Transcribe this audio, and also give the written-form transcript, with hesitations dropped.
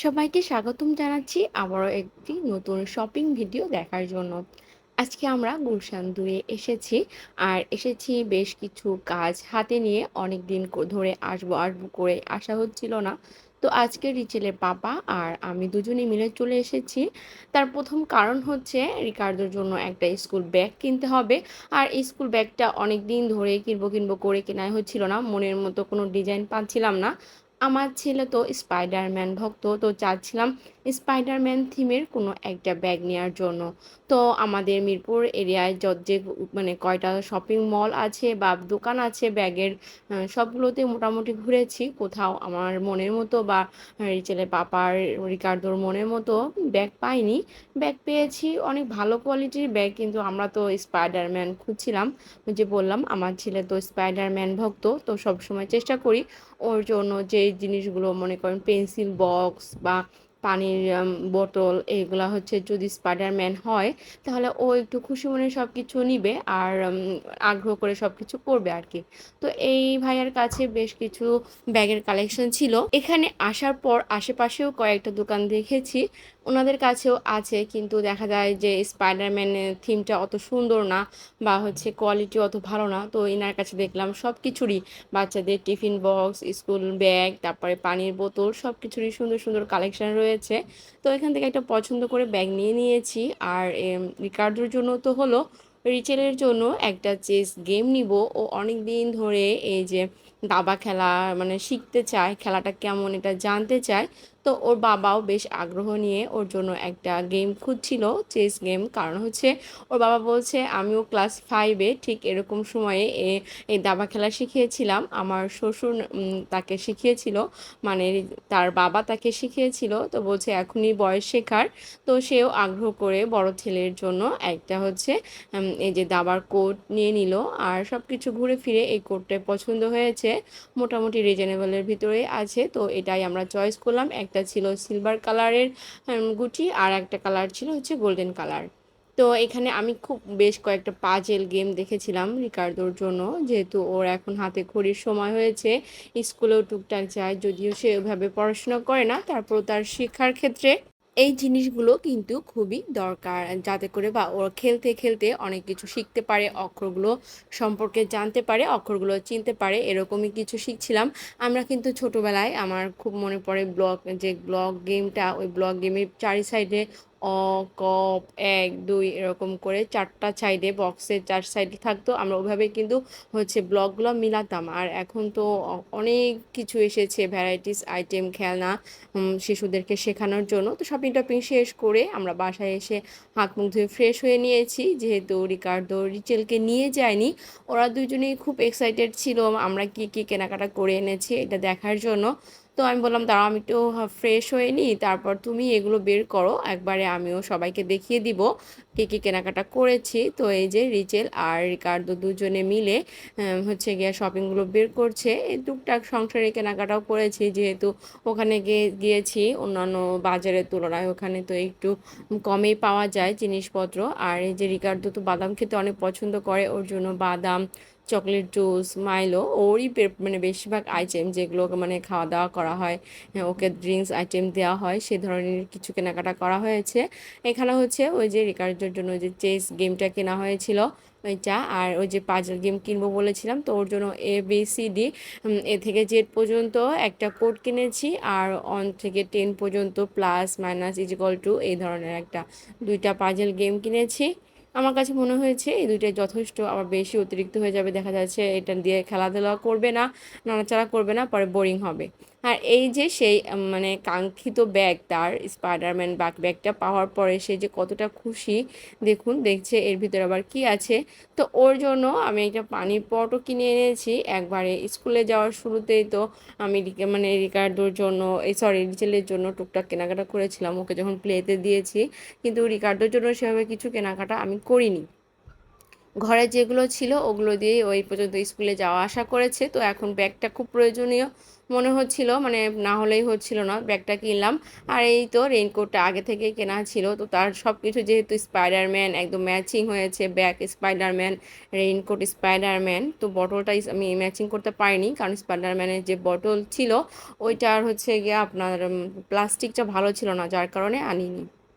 সবাইকে স্বাগতম জানাচ্ছি আবারও একটি নতুন শপিং ভিডিও দেখার জন্য। আজকে আমরা গুলশান ২ এ এসেছি। আর এসেছি বেশ কিছু কাজ হাতে নিয়ে অনেকদিন ধরে আসবো করে আসা হচ্ছিল না। তো আজকে রিচেলের পাপা আর আমি দুজনে মিলে চলে এসেছি। তার ১ম কারণ হচ্ছে রিকার্ডোর জন্য একটা স্কুল ব্যাগ কিনতে হবে। আর এই স্কুল ব্যাগটা অনেকদিন ধরেই কিনবো করে কেনাই হচ্ছিল না। মনের মতো কোনো ডিজাইন পাচ্ছিলাম না। আমার ছেলে তো স্পাইডারম্যান ভক্ত। তো চাচ্ছিলাম স্পাইডারম্যান থিমের কোনো একটা ব্যাগ নেয়ার জন্য। তো আমাদের মিরপুর এরিয়ায় যে মানে কয়টা শপিং মল আছে বা দোকান আছে ব্যাগের, সবগুলোতে মোটামুটি ঘুরেছি। কোথাও আমার মনের মতো বা রিচেলের পাপার, রিকার্দোর মনের মতো ব্যাগ পাইনি। ব্যাগ পেয়েছি অনেক ভালো কোয়ালিটির ব্যাগ, কিন্তু আমরা তো স্পাইডারম্যান খুঁজছিলাম। ওই যে বললাম আমার ছেলে তো স্পাইডারম্যান ভক্ত। তো সবসময় চেষ্টা করি ওর জন্য যেই জিনিসগুলো মনে করেন পেন্সিল বক্স বা পানির বোতল, এগুলা হচ্ছে যদি স্পাইডারম্যান হয় তাহলে ও একটু খুশি মনে সবকিছু নিবে আর আগ্রহ করে সবকিছু করবে আরকি। তো এই ভাইয়ার কাছে বেশ কিছু ব্যাগের কালেকশন ছিল। এখানে আসার পর আশেপাশেও কয়েকটা দোকান দেখেছি। উনাদের কাছেও আছে, কিন্তু দেখা যায় যে স্পাইডারম্যানের থিমটা অত সুন্দর না বা হচ্ছে কোয়ালিটি অত ভালো না। তো এনার কাছে দেখলাম সবকিছুরই, বাচ্চাদের টিফিন বক্স, স্কুল ব্যাগ, তারপরে পানির বোতল সবকিছুরই সুন্দর, সুন্দর কালেকশন রয়েছে। তো এখান থেকে একটা পছন্দ করে ব্যাগ নিয়ে নিয়েছি। আর রিকার্ডোর জন্য তো হলো, রিচেলের জন্য একটা চেস গেম নিবো। ও অনেকদিন ধরে এই যে দাবা খেলা মানে শিখতে চায়, খেলাটা কেমন এটা জানতে চায়। তো ওর বাবাও বেশ আগ্রহ নিয়ে ওর জন্য একটা গেম খুঁজছিল, চেস গেম। কারণ হচ্ছে ওর বাবা বলছে আমিও ক্লাস 5 এ ঠিক এরকম সময়ে এই দাবা খেলা শিখিয়েছিলাম। আমার শ্বশুর তাকে শিখিয়েছিল, মানে তার বাবা তাকে শিখিয়েছিল। তো বলছে এখনই বয়স শেখার। তো সেও আগ্রহ করে বড় ছেলের জন্য একটা হচ্ছে এই যে দাবার কোড নিয়ে নিল। আর সব কিছু ঘুরে ফিরে এই কোডটাই পছন্দ হয়েছে। মোটামুটি রিজনেবলের ভিতরেই আছে। তো এটাই আমরা চয়েস করলাম। একটা ছিল সিলভার কালারের গুটি, আর একটা কালার ছিল হচ্ছে গোল্ডেন কালার। তো এখানে আমি খুব বেশ কয়েকটা পাজেল গেম দেখেছিলাম রিকার্দোর জন্য, যেহেতু ওর এখন হাতে খড়ির সময় হয়েছে। স্কুলেও টুকটাক যায়, যদিও সে ওইভাবে পড়াশোনা করে না, তারপর তার শিক্ষার ক্ষেত্রে এই জিনিসগুলো কিন্তু খুবই দরকার, যাতে করে বা ওর খেলতে খেলতে অনেক কিছু শিখতে পারে, অক্ষরগুলো সম্পর্কে জানতে পারে, অক্ষরগুলো চিনতে পারে। এরকমই কিছু শিখছিলাম। আমরা কিন্তু ছোটবেলায় আমার খুব মনে পড়ে ব্লক গেমটা, ওই ব্লক গেমের চারি সাইডে অ, ক, ১, ২ এরকম করে ৪টা সাইডে, বক্সের ৪ সাইডে থাকতো। আমরা ওইভাবে কিন্তু হচ্ছে ব্লকগুলো মিলাতাম। আর এখন তো অনেক কিছু এসেছে, ভ্যারাইটিস আইটেম, খেলনা শিশুদেরকে শেখানোর জন্য। তো শপিং-টপিং শেষ করে আমরা বাসায় এসে হাত মুখ ধুয়ে ফ্রেশ হয়ে নিয়েছি। যেহেতু রিকার্দো রিচেলকে নিয়ে যায়নি, ওরা দুজনেই খুব এক্সাইটেড ছিল আমরা কি, কি কেনাকাটা করে এনেছি এটা দেখার জন্য। তো আমি বললাম দাঁড়াও আমি একটু ফ্রেশ হয়ে নিই, তারপর তুমি এগুলো বের করো, একবারে আমিও সবাইকে দেখিয়ে দিব কি, কি কেনাকাটা করেছি। তো এই যে রিচেল আর রিকার্দো দুজনে মিলে হচ্ছে গিয়ে শপিংগুলো বের করছে। এই টুকটাক সংসারে কেনাকাটাও করেছি, যেহেতু ওখানে গিয়েছি অন্যান্য বাজারের তুলনায়, ওখানে তো একটু কমেই পাওয়া যায় জিনিসপত্র। আর এই যে রিকার্দো তো বাদাম খেতে অনেক পছন্দ করে, ওর জন্য বাদাম, চকলেট জুস, মাইলো, ওরই মানে বেশিরভাগ আইটেম যেগুলো মানে খাওয়া দাওয়া করা হয়, ওকে ড্রিঙ্কস আইটেম দেওয়া হয়, সে ধরনের কিছু কেনাকাটা করা হয়েছে। এখানে হচ্ছে ওই যে রিকার্ডোর জন্য ওই যে চেস গেমটা কেনা হয়েছিল ওইটা, আর ওই যে পাজল গেম কিনবো বলেছিলাম, তো ওর জন্য ABCD এ থেকে জেড পর্যন্ত একটা কোড কিনেছি। আর 1 থেকে 10 পর্যন্ত প্লাস মাইনাস ইজিক্যাল টু এই ধরনের একটা 2টা পাজল গেম কিনেছি। আমার কাছে মনে হয়েছে এই 2টাই যথেষ্ট, আবার বেশি অতিরিক্ত হয়ে যাবে, দেখা যাচ্ছে এটা দিয়ে খেলাধুলা করবে না, নাড়াচাড়া করবে না, পরে বোরিং হবে। আর এই যে সেই মানে কাঙ্ক্ষিত ব্যাগ, তার স্পাইডারম্যান ব্যাগটা পাওয়ার পরে সে যে কতটা খুশি, দেখুন দেখছে এর ভিতরে আবার কি আছে। তো ওর জন্য আমি একটা পানির পটও কিনে এনেছি একবারে। স্কুলে যাওয়ার শুরুতেই তো আমি মানে রিকার্ডোর জন্য, সরি রিচেলের জন্য টুকটাক কেনাকাটা করেছিলাম ওকে যখন প্লেতে দিয়েছি, কিন্তু রিকার্ডোর জন্য সেভাবে কিছু কেনাকাটা আমি করিনি। ঘরে যেগুলো ছিল ওগুলো দিয়েই ওই পর্যন্ত স্কুলে যাওয়া আসা করেছে। তো এখন ব্যাগটা খুব প্রয়োজনীয় মনে হচ্ছিল, মানে না হলেই হচ্ছিল না। ব্যাগটা কিনলাম। আর এই তো রেইনকোটটা আগে থেকেই কেনা ছিল। তো তার সবকিছু যেহেতু স্পাইডারম্যান একদম ম্যাচিং হয়েছে, ব্যাগ স্পাইডারম্যান, রেইনকোট স্পাইডারম্যান। তো বটলটা আমি ম্যাচিং করতে পারিনি, কারণ স্পাইডারম্যানের যে বটল ছিল ওইটার হচ্ছে গিয়ে আপনার প্লাস্টিকটা ভালো ছিল না, যার কারণে আনিনি।